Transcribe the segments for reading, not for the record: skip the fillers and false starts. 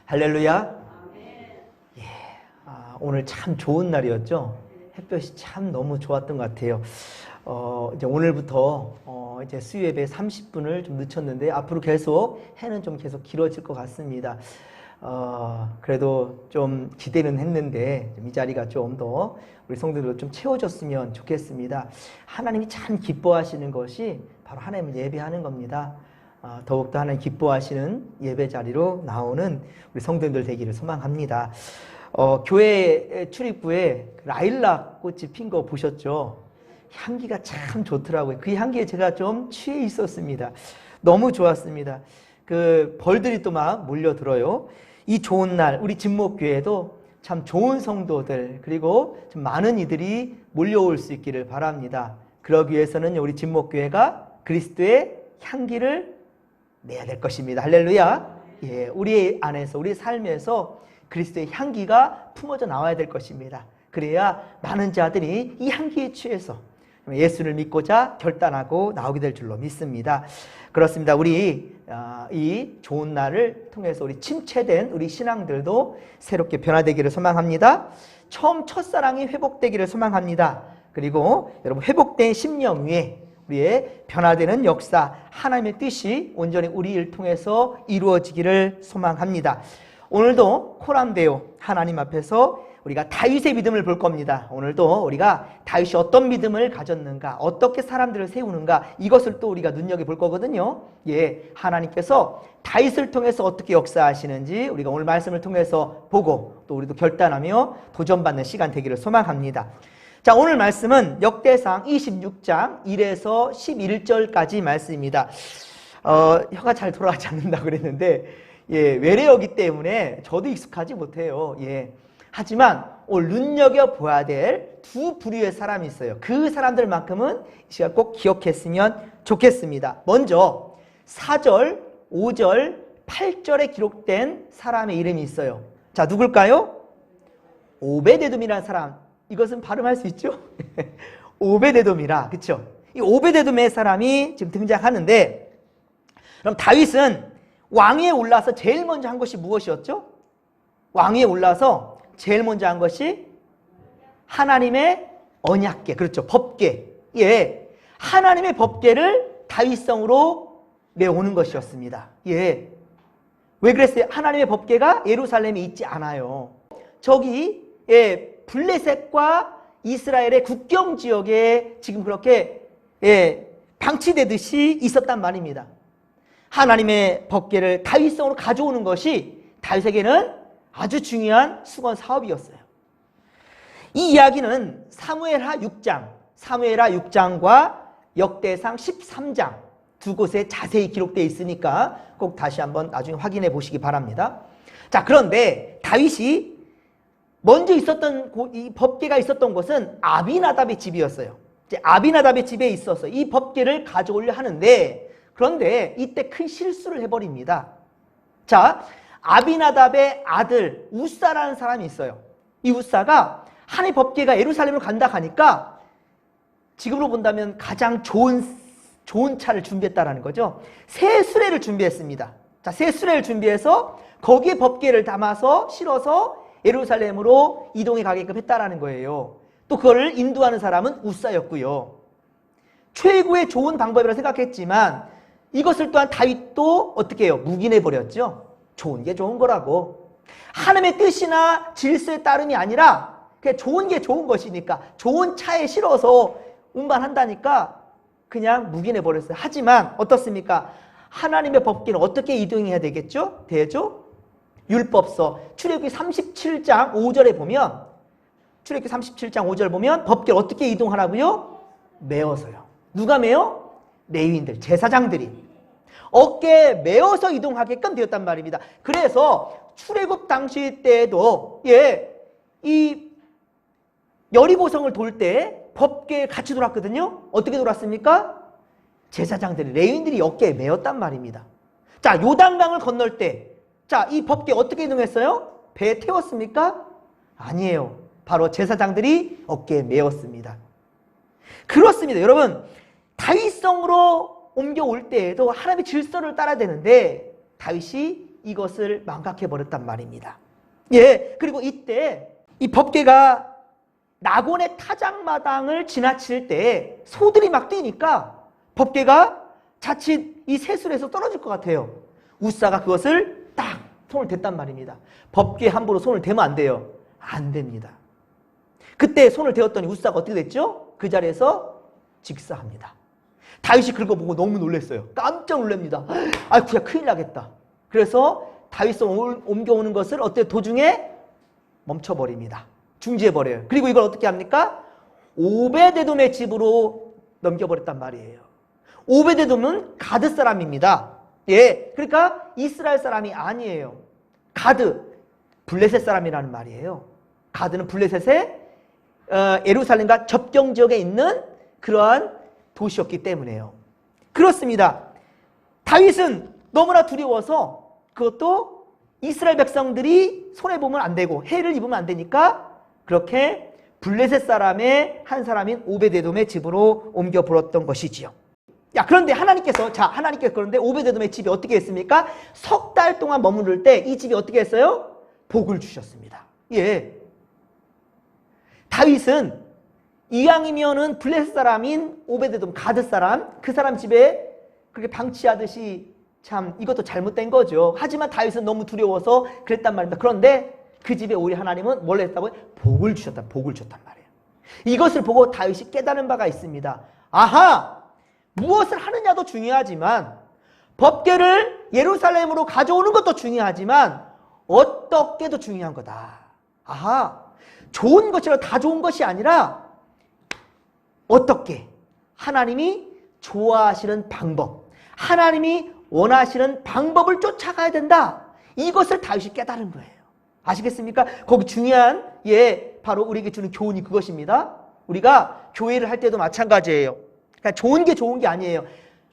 할렐루야. 예, 오늘 참 좋은 날이었죠. 햇볕이 참 너무 좋았던 것 같아요. 이제 오늘부터 이제 수요 예배 30분을 좀 늦췄는데 앞으로 계속 해는 좀 계속 길어질 것 같습니다. 그래도 좀 기대는 했는데 이 자리가 좀 더 우리 성도들도 좀 채워졌으면 좋겠습니다. 하나님이 참 기뻐하시는 것이 바로 하나님을 예배하는 겁니다. 더욱더 하나님 기뻐하시는 예배 자리로 나오는 우리 성도들 되기를 소망합니다. 교회 출입구에 라일락 꽃이 핀 거 보셨죠? 향기가 참 좋더라고요. 그 향기에 제가 좀 취해 있었습니다. 너무 좋았습니다. 그 벌들이 또 막 몰려들어요. 이 좋은 날 우리 진목교회도 참 좋은 성도들 그리고 좀 많은 이들이 몰려올 수 있기를 바랍니다. 그러기 위해서는 우리 진목교회가 그리스도의 향기를 내야 될 것입니다. 할렐루야. 예, 우리 안에서 우리 삶에서 그리스도의 향기가 품어져 나와야 될 것입니다. 그래야 많은 자들이 이 향기에 취해서 예수를 믿고자 결단하고 나오게 될 줄로 믿습니다. 그렇습니다. 우리 이 좋은 날을 통해서 우리 침체된 우리 신앙들도 새롭게 변화되기를 소망합니다. 처음 첫사랑이 회복되기를 소망합니다. 그리고 여러분 회복된 심령 위에 우리의 변화되는 역사 하나님의 뜻이 온전히 우리 일 통해서 이루어지기를 소망합니다. 오늘도 코람데오 하나님 앞에서 우리가 다윗의 믿음을 볼 겁니다. 오늘도 우리가 다윗이 어떤 믿음을 가졌는가, 어떻게 사람들을 세우는가 이것을 또 우리가 눈여겨볼 거거든요. 예, 하나님께서 다윗을 통해서 어떻게 역사하시는지 우리가 오늘 말씀을 통해서 보고 또 우리도 결단하며 도전받는 시간 되기를 소망합니다. 자, 오늘 말씀은 역대상 26장 1에서 11절까지 말씀입니다. 혀가 잘 돌아가지 않는다고 그랬는데 예, 외래어기 때문에 저도 익숙하지 못해요. 예. 하지만 오늘 눈여겨봐야 될 두 부류의 사람이 있어요. 그 사람들만큼은 이 시간 꼭 기억했으면 좋겠습니다. 먼저 4절, 5절, 8절에 기록된 사람의 이름이 있어요. 자, 누굴까요? 오베데돔이라는 사람. 이것은 발음할 수 있죠? 오베데돔이라, 그쵸? 이 오베데돔의 사람이 지금 등장하는데, 그럼 다윗은 왕위에 올라서 제일 먼저 한 것이 무엇이었죠? 왕위에 올라서 제일 먼저 한 것이 하나님의 언약궤, 그렇죠? 법궤. 예, 하나님의 법궤를 다윗성으로 메오는 것이었습니다. 예, 왜 그랬어요? 하나님의 법궤가 예루살렘에 있지 않아요. 저기 블레셋과 이스라엘의 국경 지역에 지금 그렇게 방치되듯이 있었단 말입니다. 하나님의 법궤를 다윗성으로 가져오는 것이 다윗에게는 아주 중요한 수건 사업이었어요. 이 이야기는 사무엘하 6장과 역대상 13장 두 곳에 자세히 기록되어 있으니까 꼭 다시 한번 나중에 확인해 보시기 바랍니다. 자, 그런데 다윗이 먼저 있었던 이 법궤가 있었던 곳은 아비나답의 집이었어요. 이제 아비나답의 집에 있어서 이 법궤를 가져오려 하는데 그런데 이때 큰 실수를 해버립니다. 자, 아비나답의 아들 우사라는 사람이 있어요. 이 우사가 하나님의 법궤가 예루살렘으로 간다 하니까 지금으로 본다면 가장 좋은 차를 준비했다라는 거죠. 새 수레를 준비했습니다. 자, 새 수레를 준비해서 거기에 법궤를 담아서 실어서 예루살렘으로 이동해 가게끔 했다라는 거예요. 또 그거를 인도하는 사람은 우사였고요. 최고의 좋은 방법이라고 생각했지만 이것을 또한 다윗도 어떻게 해요? 묵인해 버렸죠. 좋은 게 좋은 거라고. 하나님의 뜻이나 질서에 따름이 아니라 그냥 좋은 게 좋은 것이니까 좋은 차에 실어서 운반한다니까 그냥 묵인해 버렸어요. 하지만 어떻습니까? 하나님의 법궤는 어떻게 이동해야 되겠죠? 되죠? 율법서 출애굽기 37장 5절에 보면 출애굽기 37장 5절 보면 법궤를 어떻게 이동하라고요? 메어서요. 누가 메어? 레위인들, 제사장들이 어깨에 메어서 이동하게끔 되었단 말입니다. 그래서 출애굽 당시 때에도 이 여리고성을 돌 때 법궤 같이 돌았거든요. 어떻게 돌았습니까? 제사장들이 레위인들이 어깨에 메었단 말입니다. 자, 요단강을 건널 때 자, 이 법궤 어떻게 이동했어요? 배에 태웠습니까? 아니에요. 바로 제사장들이 어깨에 메었습니다. 그렇습니다. 여러분, 다윗성으로 옮겨올 때에도 하나님의 질서를 따라야 되는데 다윗이 이것을 망각해버렸단 말입니다. 예, 그리고 이때 이 법궤가 낙원의 타작마당을 지나칠 때 소들이 막 뛰니까 법궤가 자칫 이 세술에서 떨어질 것 같아요. 우사가 그것을 딱 손을 댔단 말입니다. 법궤에 함부로 손을 대면 안 돼요. 안 됩니다. 그때 손을 대었더니 우사가 어떻게 됐죠? 그 자리에서 직사합니다. 다윗이 그런 거 보고 너무 놀랐어요. 깜짝 놀랍니다. 아이쿠야, 큰일 나겠다. 그래서 다윗성 옮겨오는 것을 도중에 멈춰버립니다. 중지해버려요. 그리고 이걸 어떻게 합니까? 오베데돔의 집으로 넘겨버렸단 말이에요. 오베데돔은 가드 사람입니다. 예, 그러니까 이스라엘 사람이 아니에요. 가드, 블레셋 사람이라는 말이에요. 가드는 블레셋의 예루살렘과 접경 지역에 있는 그러한 도시였기 때문에요. 그렇습니다. 다윗은 너무나 두려워서 그것도 이스라엘 백성들이 손해보면 안 되고 해를 입으면 안 되니까 그렇게 블레셋 사람의 한 사람인 오베데돔의 집으로 옮겨 버렸던 것이지요. 그런데 하나님께서 그런데 오베데돔의 집이 어떻게 했습니까? 석 달 동안 머무를 때 이 집이 어떻게 했어요? 복을 주셨습니다. 예. 다윗은 이왕이면은 블레셋 사람인 오베데돔 가드 사람, 그 사람 집에 그렇게 방치하듯이 참 이것도 잘못된 거죠. 하지만 다윗은 너무 두려워서 그랬단 말입니다. 그런데 그 집에 오히려 하나님은 뭘 했다고요? 복을 줬단 말이에요. 이것을 보고 다윗이 깨달은 바가 있습니다. 아하! 무엇을 하느냐도 중요하지만 법궤를 예루살렘으로 가져오는 것도 중요하지만 어떻게도 중요한 거다. 아하! 좋은 것이라 다 좋은 것이 아니라 어떻게 하나님이 좋아하시는 방법, 하나님이 원하시는 방법을 쫓아가야 된다. 이것을 다윗이 깨달은 거예요. 아시겠습니까? 거기 중요한 바로 우리에게 주는 교훈이 그것입니다. 우리가 교회를 할 때도 마찬가지예요. 그러니까 좋은 게 좋은 게 아니에요.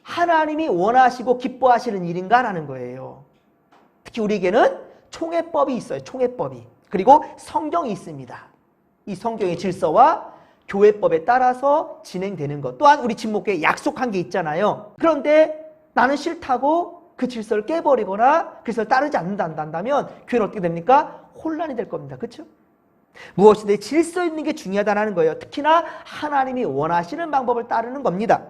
하나님이 원하시고 기뻐하시는 일인가라는 거예요. 특히 우리에게는 총회법이 있어요. 총회법이. 그리고 성경이 있습니다. 이 성경의 질서와 교회법에 따라서 진행되는 것. 또한 우리 집목회에 약속한 게 있잖아요. 그런데 나는 싫다고 그 질서를 깨버리거나 그 질서를 따르지 않는다면 교회는 어떻게 됩니까? 혼란이 될 겁니다. 그렇죠? 무엇이든 질서 있는 게 중요하다는 거예요. 특히나 하나님이 원하시는 방법을 따르는 겁니다.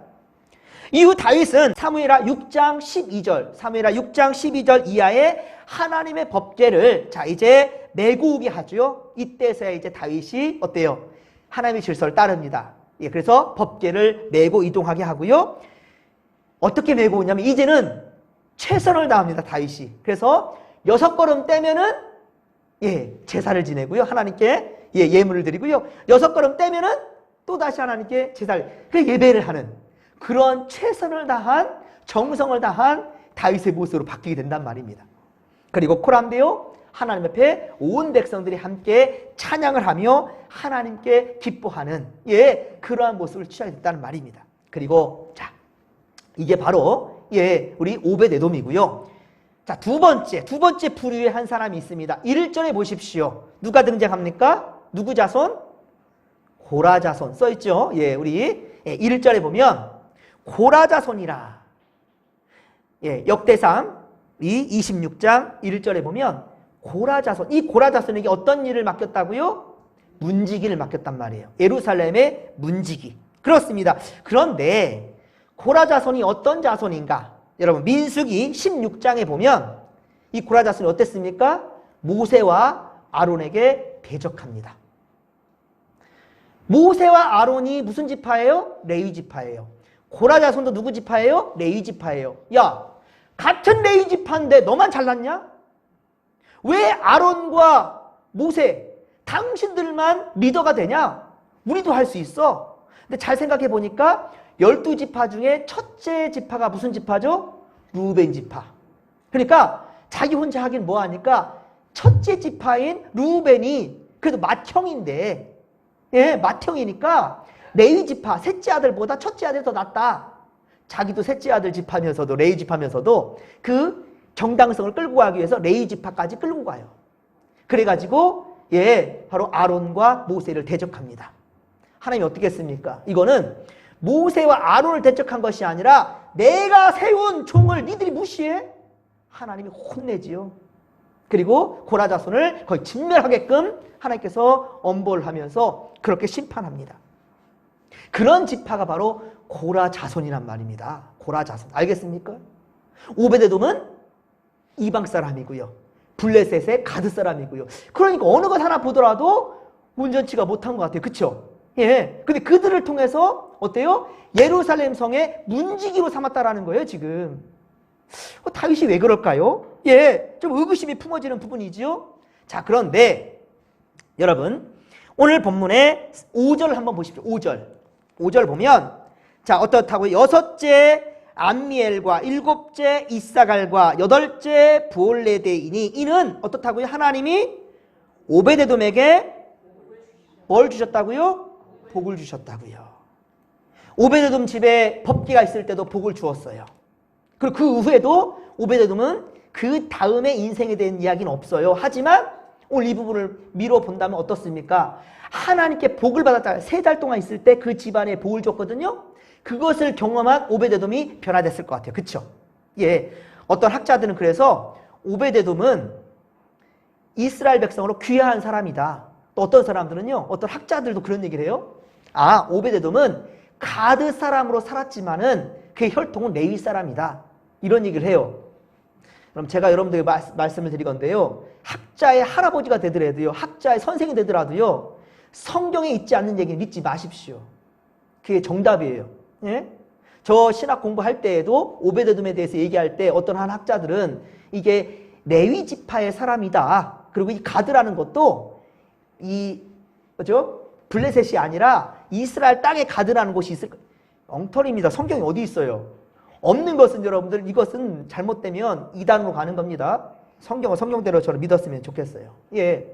이후 다윗은 사무엘하 6장 12절 이하의 하나님의 법궤를 이제 메고 오게 하죠. 이때서야 이제 다윗이 어때요? 하나님의 질서를 따릅니다. 그래서 법궤를 메고 이동하게 하고요. 어떻게 메고 오냐면 이제는 최선을 다합니다. 다윗이. 그래서 6걸음 떼면은 제사를 지내고요. 하나님께 예물을 드리고요. 6걸음 떼면은 또다시 하나님께 제사를 예배를 하는 그런 최선을 다한 정성을 다한 다윗의 모습으로 바뀌게 된단 말입니다. 그리고 코람데오 하나님 앞에 온 백성들이 함께 찬양을 하며 하나님께 기뻐하는 그러한 모습을 취하게 됐다는 말입니다. 그리고 이게 바로 우리 오베데돔이고요. 두 번째 부류의 한 사람이 있습니다. 1절에 보십시오. 누가 등장합니까? 누구 자손? 고라 자손 써있죠. 우리 1절에 보면 고라 자손이라. 역대상 26장 1절에 보면 고라 자손. 이 고라 자손에게 어떤 일을 맡겼다고요? 문지기를 맡겼단 말이에요. 예루살렘의 문지기. 그렇습니다. 그런데 고라 자손이 어떤 자손인가? 여러분 민수기 16장에 보면 이 고라 자손이 어땠습니까? 모세와 아론에게 대적합니다. 모세와 아론이 무슨 지파예요? 레위 지파예요. 고라 자손도 누구 지파예요? 레위 지파예요. 야, 같은 레위 지파인데 너만 잘났냐? 왜 아론과 모세 당신들만 리더가 되냐? 우리도 할 수 있어. 근데 잘 생각해 보니까 12지파 중에 첫째 지파가 무슨 지파죠? 루벤 지파. 그러니까 자기 혼자 하긴 뭐하니까 첫째 지파인 루벤이 그래도 맏형인데 맏형이니까 레위 지파 셋째 아들보다 첫째 아들이 더 낫다. 자기도 셋째 아들 지파면서도 레위 지파면서도 그 정당성을 끌고 가기 위해서 레위 지파까지 끌고 가요. 그래가지고 바로 아론과 모세를 대적합니다. 하나님이 어떻게 했습니까? 이거는 모세와 아론을 대적한 것이 아니라 내가 세운 종을 니들이 무시해? 하나님이 혼내지요. 그리고 고라 자손을 거의 진멸하게끔 하나님께서 엄벌을 하면서 그렇게 심판합니다. 그런 지파가 바로 고라 자손이란 말입니다. 고라 자손. 알겠습니까? 오베데돔은 이방 사람이고요. 블레셋의 가드 사람이고요. 그러니까 어느 것 하나 보더라도 온전치가 못한 것 같아요. 그쵸? 예. 근데 그들을 통해서 어때요? 예루살렘 성의 문지기로 삼았다라는 거예요, 지금. 다윗이 왜 그럴까요? 예. 좀 의구심이 품어지는 부분이지요. 자, 그런데 여러분, 오늘 본문의 5절 한번 보십시오. 5절 보면, 자, 어떻다고요? 여섯째 암미엘과 일곱째 이사갈과 여덟째 부올레데이니, 이는 어떻다고요? 하나님이 오베데돔에게 뭘 주셨다고요? 복을 주셨다고요. 오베데돔 집에 법궤가 있을 때도 복을 주었어요. 그리고 그 후에도 오베데돔은 그 다음에 인생에 대한 이야기는 없어요. 하지만 오늘 이 부분을 미뤄 본다면 어떻습니까? 하나님께 복을 받았다. 3달 동안 있을 때 그 집안에 복을 줬거든요. 그것을 경험한 오베데돔이 변화됐을 것 같아요. 그쵸? 예. 어떤 학자들은 그래서 오베데돔은 이스라엘 백성으로 귀화한 사람이다. 또 어떤 사람들은요, 어떤 학자들도 그런 얘기를 해요. 아, 오베데돔은 가드 사람으로 살았지만은 그의 혈통은 레위 사람이다. 이런 얘기를 해요. 그럼 제가 여러분들에게 말씀을 드릴 건데요. 학자의 할아버지가 되더라도요, 학자의 선생이 되더라도요, 성경에 있지 않는 얘기 믿지 마십시오. 그게 정답이에요. 예? 저 신학 공부할 때에도 오베데돔에 대해서 얘기할 때 어떤 한 학자들은 이게 레위 지파의 사람이다. 그리고 이 가드라는 것도 뭐죠? 블레셋이 아니라 이스라엘 땅에 가드라는 곳이 있을 거예요. 엉터리입니다. 성경이 어디 있어요? 없는 것은 여러분들, 이것은 잘못되면 이단으로 가는 겁니다. 성경을 성경대로처럼 믿었으면 좋겠어요. 예.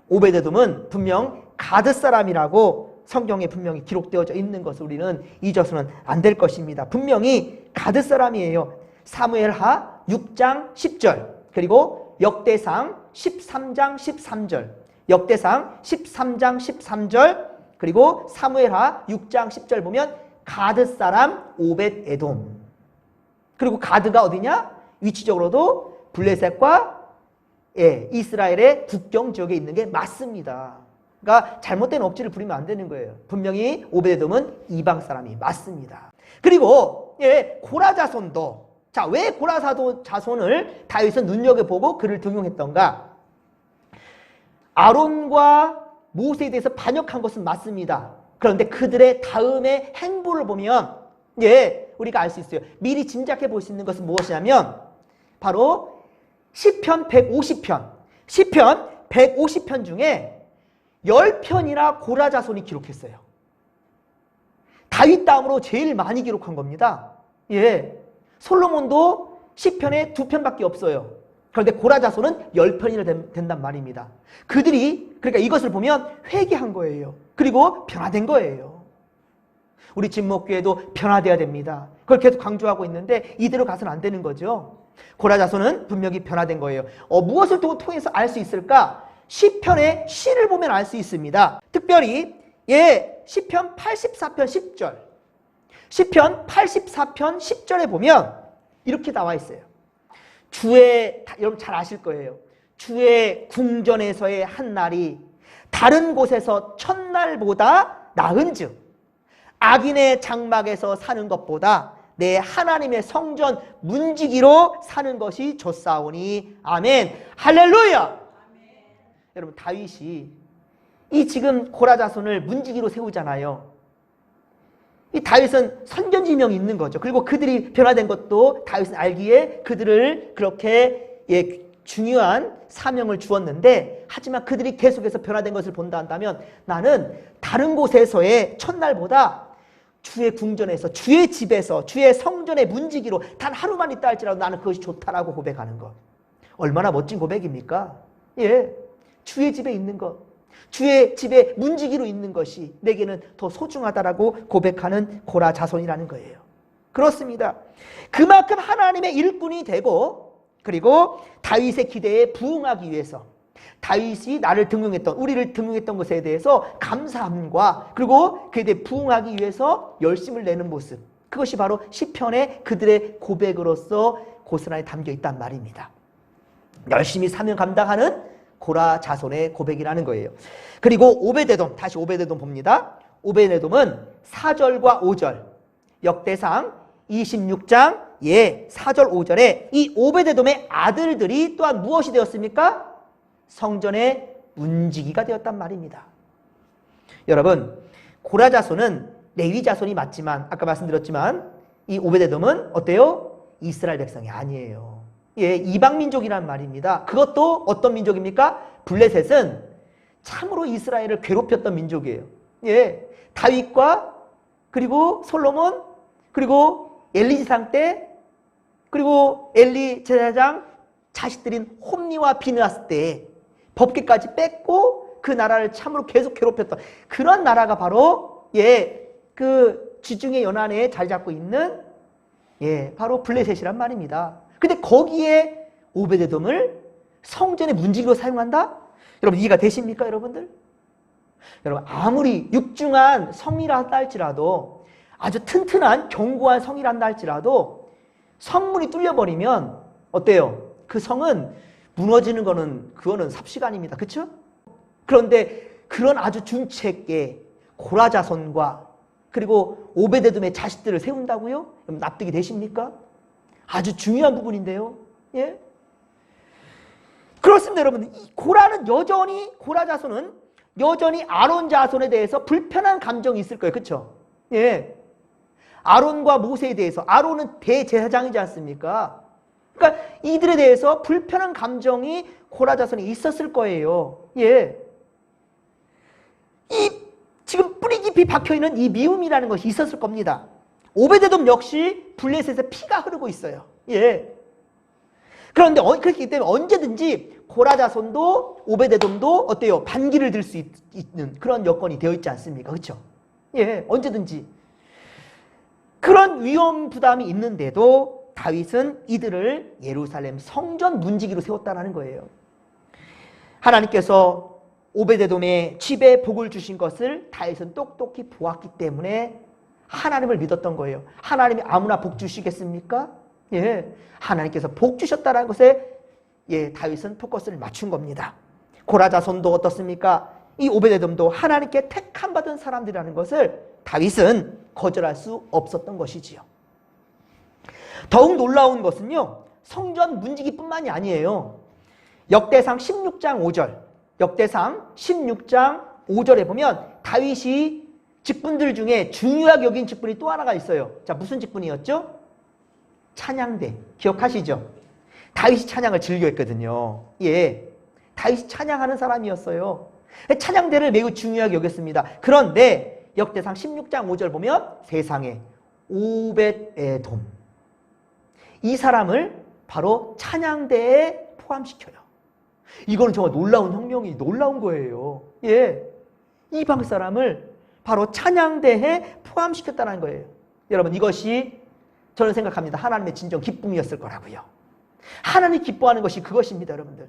오베데돔은 분명 가드 사람이라고 성경에 분명히 기록되어져 있는 것을 우리는 잊어서는 안 될 것입니다. 분명히 가드 사람이에요. 사무엘하 6장 10절, 그리고 역대상 13장 13절, 역대상 13장 13절, 그리고 사무엘하 6장 10절 보면 가드 사람 오벳에돔. 그리고 가드가 어디냐? 위치적으로도 블레셋과 이스라엘의 국경 지역에 있는 게 맞습니다. 그러니까 잘못된 억지를 부리면 안 되는 거예요. 분명히 오베데돔은 이방 사람이 맞습니다. 그리고 고라 자손도, 자, 왜 고라 자손을 다윗은 눈여겨보고 그를 등용했던가? 아론과 모세에 대해서 반역한 것은 맞습니다. 그런데 그들의 다음의 행보를 보면 우리가 알 수 있어요. 미리 짐작해 볼 수 있는 것은 무엇이냐면 바로 시편 150편, 시편 150편 중에 10편이나 고라 자손이 기록했어요. 다윗 다음으로 제일 많이 기록한 겁니다. 솔로몬도 시편에 2편밖에 없어요. 그런데 고라 자손은 10편이나 된단 말입니다. 그들이 그러니까 이것을 보면 회개한 거예요. 그리고 변화된 거예요. 우리 진목교회도 변화돼야 됩니다. 그걸 계속 강조하고 있는데 이대로 가서는 안 되는 거죠. 고라 자손은 분명히 변화된 거예요. 무엇을 통해서 알 수 있을까? 시편의 시를 보면 알 수 있습니다. 특별히 시편 84편 10절, 시편 84편 10절에 보면 이렇게 나와 있어요. 여러분 잘 아실 거예요. 주의 궁전에서의 한 날이 다른 곳에서 첫날보다 나은즉 악인의 장막에서 사는 것보다 내 하나님의 성전 문지기로 사는 것이 좋사오니 아멘. 할렐루야. 아멘. 여러분 다윗이 이 지금 고라 자손을 문지기로 세우잖아요. 이 다윗은 선견지명이 있는 거죠. 그리고 그들이 변화된 것도 다윗은 알기에 그들을 그렇게 중요한 사명을 주었는데, 하지만 그들이 계속해서 변화된 것을 본다 한다면 나는 다른 곳에서의 첫날보다 주의 궁전에서, 주의 집에서, 주의 성전의 문지기로 단 하루만 있다 할지라도 나는 그것이 좋다라고 고백하는 것. 얼마나 멋진 고백입니까? 주의 집에 있는 것, 주의 집에 문지기로 있는 것이 내게는 더 소중하다라고 고백하는 고라 자손이라는 거예요. 그렇습니다. 그만큼 하나님의 일꾼이 되고, 그리고 다윗의 기대에 부응하기 위해서 다윗이 나를 등용했던, 우리를 등용했던 것에 대해서 감사함과 그리고 그에 대해 부응하기 위해서 열심을 내는 모습, 그것이 바로 시편의 그들의 고백으로서 고스란히 담겨 있단 말입니다. 열심히 사명 감당하는 고라 자손의 고백이라는 거예요. 그리고 오베데돔, 다시 오베데돔 봅니다. 오베데돔은 4절과 5절, 역대상 26장 4절 5절에 이 오베데돔의 아들들이 또한 무엇이 되었습니까? 성전의 문지기가 되었단 말입니다. 여러분, 고라 자손은 레위 자손이 맞지만 아까 말씀드렸지만 이 오베데돔은 어때요? 이스라엘 백성이 아니에요. 이방 민족이란 말입니다. 그것도 어떤 민족입니까? 블레셋은 참으로 이스라엘을 괴롭혔던 민족이에요. 다윗과 그리고 솔로몬 그리고 엘리 지상 때 그리고 엘리 제사장 자식들인 홈니와 비느하스 때 법궤까지 뺏고 그 나라를 참으로 계속 괴롭혔던 그런 나라가 바로 그 지중해 연안에 자리 잡고 있는 바로 블레셋이란 말입니다. 근데 거기에 오베데돔을 성전의 문지기로 사용한다? 여러분 이해가 되십니까, 여러분들? 여러분 아무리 육중한 성이라 한다 할지라도 아주 튼튼한 견고한 성이라 한다 할지라도 성문이 뚫려버리면 어때요? 그 성은 무너지는 그거는 삽시간입니다. 그렇죠? 그런데 그런 아주 준책의 고라 자손과 그리고 오베데돔의 자식들을 세운다고요? 여러분 납득이 되십니까? 아주 중요한 부분인데요. 그렇습니다, 여러분. 고라 자손은 여전히 아론 자손에 대해서 불편한 감정이 있을 거예요. 그렇죠? 아론과 모세에 대해서 아론은 대제사장이지 않습니까? 그러니까 이들에 대해서 불편한 감정이 고라 자손에 있었을 거예요. 이 지금 뿌리 깊이 박혀있는 이 미움이라는 것이 있었을 겁니다. 오베데돔 역시 블레셋의 피가 흐르고 있어요. 그런데 그렇기 때문에 언제든지 고라 자손도 오베데돔도 어때요? 반기를 들 수 있는 그런 여건이 되어 있지 않습니까? 그렇죠? 언제든지 그런 위험 부담이 있는데도 다윗은 이들을 예루살렘 성전 문지기로 세웠다는 거예요. 하나님께서 오베데돔의 집에 복을 주신 것을 다윗은 똑똑히 보았기 때문에 하나님을 믿었던 거예요. 하나님이 아무나 복 주시겠습니까? 하나님께서 복 주셨다는 것에 다윗은 포커스를 맞춘 겁니다. 고라 자손도 어떻습니까? 이 오베데돔도 하나님께 택함 받은 사람들이라는 것을 다윗은 거절할 수 없었던 것이지요. 더욱 놀라운 것은요, 성전 문지기뿐만이 아니에요. 역대상 16장 5절, 역대상 16장 5절에 보면 다윗이 직분들 중에 중요하게 여긴 직분이 또 하나가 있어요. 자, 무슨 직분이었죠? 찬양대. 기억하시죠? 다윗이 찬양을 즐겨했거든요. 다윗이 찬양하는 사람이었어요. 찬양대를 매우 중요하게 여겼습니다. 그런데 역대상 16장 5절 보면 세상에 오벳에돔, 이 사람을 바로 찬양대에 포함시켜요. 이거는 정말 놀라운 거예요. 이방 사람을 바로 찬양대에 포함시켰다는 거예요. 여러분 이것이 저는 생각합니다. 하나님의 진정 기쁨이었을 거라고요. 하나님이 기뻐하는 것이 그것입니다, 여러분들.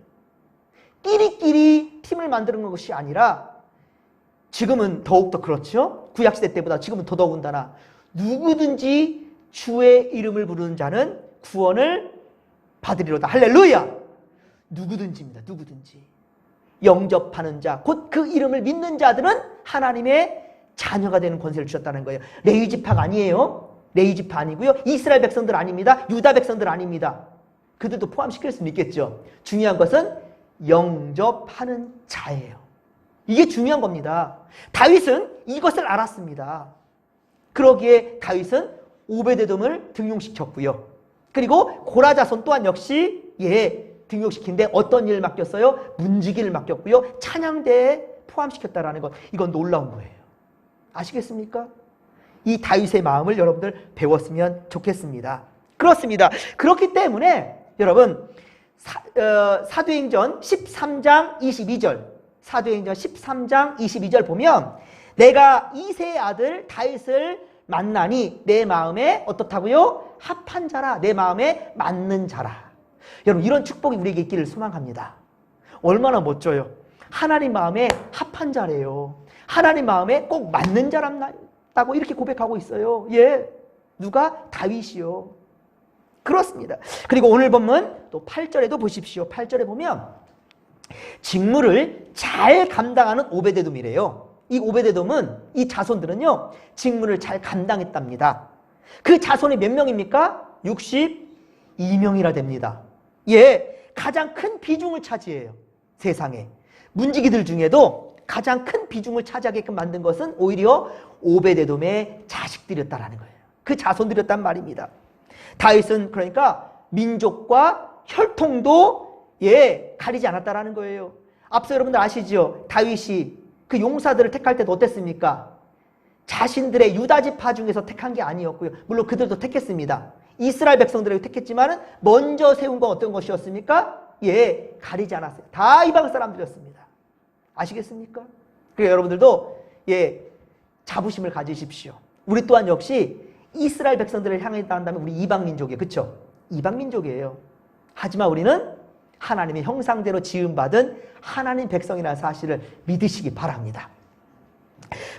끼리끼리 팀을 만드는 것이 아니라 지금은 더욱더 그렇죠. 구약시대 때보다 지금은 더더군다나 누구든지 주의 이름을 부르는 자는 구원을 받으리로다. 할렐루야! 누구든지입니다. 누구든지. 영접하는 자, 곧 그 이름을 믿는 자들은 하나님의 자녀가 되는 권세를 주셨다는 거예요. 레위 지파가 아니에요. 레위 지파 아니고요. 이스라엘 백성들 아닙니다. 유다 백성들 아닙니다. 그들도 포함시킬 수는 있겠죠. 중요한 것은 영접하는 자예요. 이게 중요한 겁니다. 다윗은 이것을 알았습니다. 그러기에 다윗은 오베데돔을 등용시켰고요. 그리고 고라 자손 또한 역시 등용시킨데 어떤 일을 맡겼어요? 문지기를 맡겼고요. 찬양대에 포함시켰다라는 것. 이건 놀라운 거예요. 아시겠습니까? 이 다윗의 마음을 여러분들 배웠으면 좋겠습니다. 그렇습니다. 그렇기 때문에 여러분 사도행전 13장 22절 사도행전 13장 22절 보면 내가 이새의 아들 다윗을 만나니 내 마음에 어떻다고요? 합한 자라. 내 마음에 맞는 자라. 여러분 이런 축복이 우리에게 있기를 소망합니다. 얼마나 멋져요. 하나님 마음에 합한 자래요. 하나님 마음에 꼭 맞는 자라고 이렇게 고백하고 있어요. 누가? 다윗이요. 그렇습니다. 그리고 오늘 본문 또 8절에도 보십시오. 8절에 보면 직무를 잘 감당하는 오베데돔이래요. 이 오베데돔은, 이 자손들은요, 직무를 잘 감당했답니다. 그 자손이 몇 명입니까? 62명이나 됩니다. 예, 가장 큰 비중을 차지해요. 세상에. 문지기들 중에도 가장 큰 비중을 차지하게끔 만든 것은 오히려 오베데돔의 자식들이었다라는 거예요. 그 자손들이었단 말입니다. 다윗은 그러니까 민족과 혈통도 가리지 않았다라는 거예요. 앞서 여러분들 아시죠? 다윗이 그 용사들을 택할 때도 어땠습니까? 자신들의 유다지파 중에서 택한 게 아니었고요. 물론 그들도 택했습니다. 이스라엘 백성들에게 택했지만 먼저 세운 건 어떤 것이었습니까? 가리지 않았어요. 다 이방 사람들이었습니다. 아시겠습니까? 그러니까 여러분들도 자부심을 가지십시오. 우리 또한 역시 이스라엘 백성들을 향했다 한다면 우리 이방 민족이에요. 그렇죠? 이방 민족이에요. 하지만 우리는 하나님의 형상대로 지음받은 하나님 백성이라는 사실을 믿으시기 바랍니다.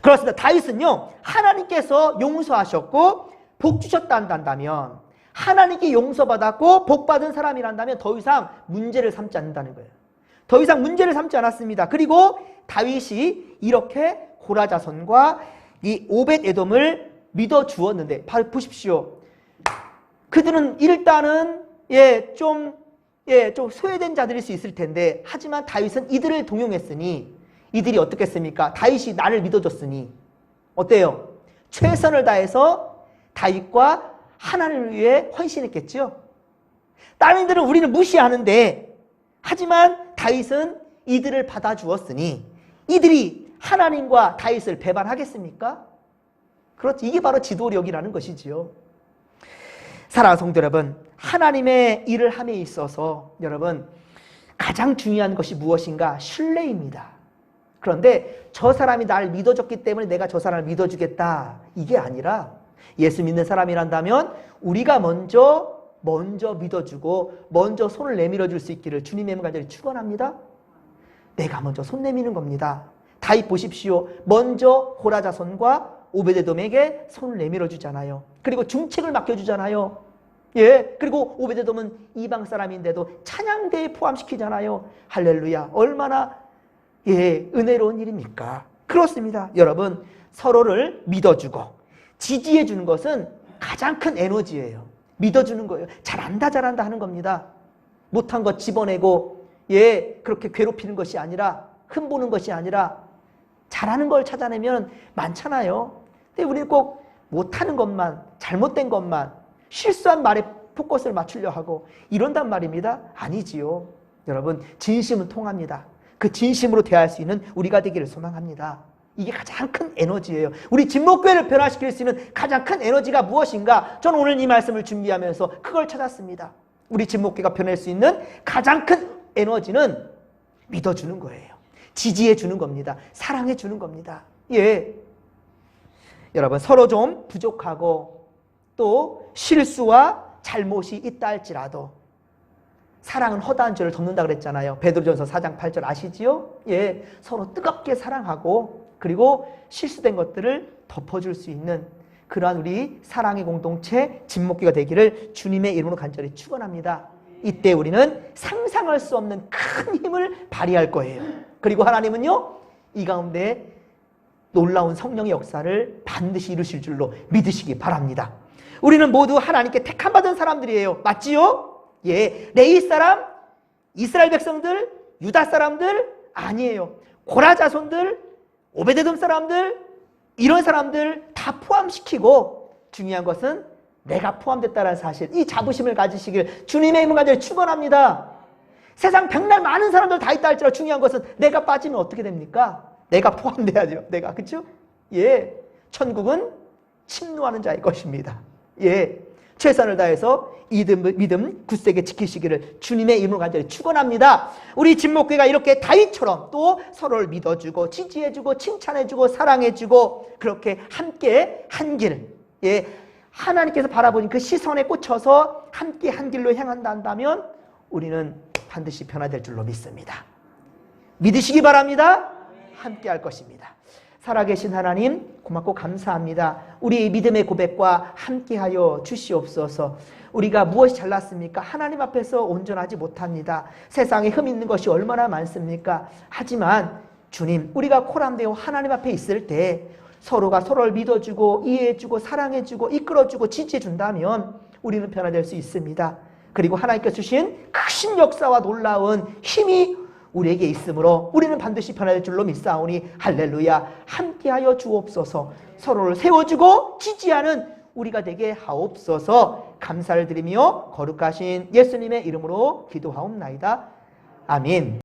그렇습니다. 다윗은요, 하나님께서 용서하셨고 복 주셨다 한다면, 하나님께 용서받았고 복 받은 사람이란다면 더 이상 문제를 삼지 않는다는 거예요. 더 이상 문제를 삼지 않았습니다. 그리고 다윗이 이렇게 고라 자손과 이 오벳 에돔을 믿어 주었는데, 바로 보십시오. 그들은 일단은 좀 소외된 자들일 수 있을 텐데, 하지만 다윗은 이들을 동용했으니, 이들이 어떻겠습니까? 다윗이 나를 믿어줬으니 어때요? 최선을 다해서 다윗과 하나님을 위해 헌신했겠죠. 다른 이들은 우리는 무시하는데, 하지만 다윗은 이들을 받아주었으니 이들이 하나님과 다윗을 배반하겠습니까? 그렇지. 이게 바로 지도력이라는 것이지요. 사랑하는 성도 여러분, 하나님의 일을 함에 있어서 여러분 가장 중요한 것이 무엇인가? 신뢰입니다. 그런데 저 사람이 나를 믿어줬기 때문에 내가 저 사람을 믿어주겠다, 이게 아니라, 예수 믿는 사람이란다면 우리가 먼저 믿어주고 먼저 손을 내밀어 줄 수 있기를 주님의 이름으로 간절히 축원합니다. 내가 먼저 손 내미는 겁니다. 다윗 보십시오. 먼저 고라 자손과 오베데돔에게 손을 내밀어 주잖아요. 그리고 중책을 맡겨주잖아요. 그리고 오베데돔은 이방 사람인데도 찬양대에 포함시키잖아요. 할렐루야. 얼마나 은혜로운 일입니까? 그렇습니다. 여러분, 서로를 믿어주고 지지해주는 것은 가장 큰 에너지예요. 믿어주는 거예요. 잘한다 하는 겁니다. 못한 것 집어내고 그렇게 괴롭히는 것이 아니라, 흠보는 것이 아니라 잘하는 걸 찾아내면 많잖아요. 근데 우리는 꼭 못하는 것만, 잘못된 것만, 실수한 말에 포커스를 맞추려 하고 이런단 말입니다. 아니지요. 여러분, 진심은 통합니다. 그 진심으로 대할 수 있는 우리가 되기를 소망합니다. 이게 가장 큰 에너지예요. 우리 진목교회를 변화시킬 수 있는 가장 큰 에너지가 무엇인가? 저는 오늘 이 말씀을 준비하면서 그걸 찾았습니다. 우리 진목교회가 변할 수 있는 가장 큰 에너지는 믿어주는 거예요. 지지해주는 겁니다. 사랑해주는 겁니다. 여러분, 서로 좀 부족하고 또 실수와 잘못이 있다 할지라도 사랑은 허다한 죄를 덮는다 그랬잖아요. 베드로전서 4장 8절 아시지요? 서로 뜨겁게 사랑하고 그리고 실수된 것들을 덮어줄 수 있는 그러한 우리 사랑의 공동체 진목교가 되기를 주님의 이름으로 간절히 축원합니다. 이때 우리는 상상할 수 없는 큰 힘을 발휘할 거예요. 그리고 하나님은요, 이 가운데 놀라운 성령의 역사를 반드시 이루실 줄로 믿으시기 바랍니다. 우리는 모두 하나님께 택함받은 사람들이에요. 맞지요? 레위 사람, 이스라엘 백성들, 유다 사람들 아니에요. 고라 자손들, 오베데돔 사람들, 이런 사람들 다 포함시키고, 중요한 것은 내가 포함됐다는 사실, 이 자부심을 가지시길 주님의 이름으로 간절히 축원합니다. 세상 백날 많은 사람들 다 있다 할지라도 중요한 것은 내가 빠지면 어떻게 됩니까? 내가 포함돼야죠. 내가, 그렇죠? 천국은 침노하는 자의 것입니다. 최선을 다해서 믿음 굳세게 지키시기를 주님의 이름으로 간절히 축원합니다. 우리 진목교회가 이렇게 다윗처럼 또 서로를 믿어주고 지지해주고 칭찬해주고 사랑해주고 그렇게 함께 한 길, 하나님께서 바라보는 그 시선에 꽂혀서 함께 한 길로 향한다 한다면 우리는 반드시 변화될 줄로 믿습니다. 믿으시기 바랍니다. 함께 할 것입니다. 살아계신 하나님 고맙고 감사합니다. 우리 믿음의 고백과 함께하여 주시옵소서. 우리가 무엇이 잘났습니까? 하나님 앞에서 온전하지 못합니다. 세상에 흠 있는 것이 얼마나 많습니까? 하지만 주님, 우리가 코람되어 하나님 앞에 있을 때 서로가 서로를 믿어주고 이해해주고 사랑해주고 이끌어주고 지지해준다면 우리는 변화될 수 있습니다. 그리고 하나님께서 주신 크신 역사와 놀라운 힘이 우리에게 있으므로 우리는 반드시 변화될 줄로 믿사오니 할렐루야. 함께하여 주옵소서. 서로를 세워주고 지지하는 우리가 되게 하옵소서. 감사를 드리며 거룩하신 예수님의 이름으로 기도하옵나이다. 아멘.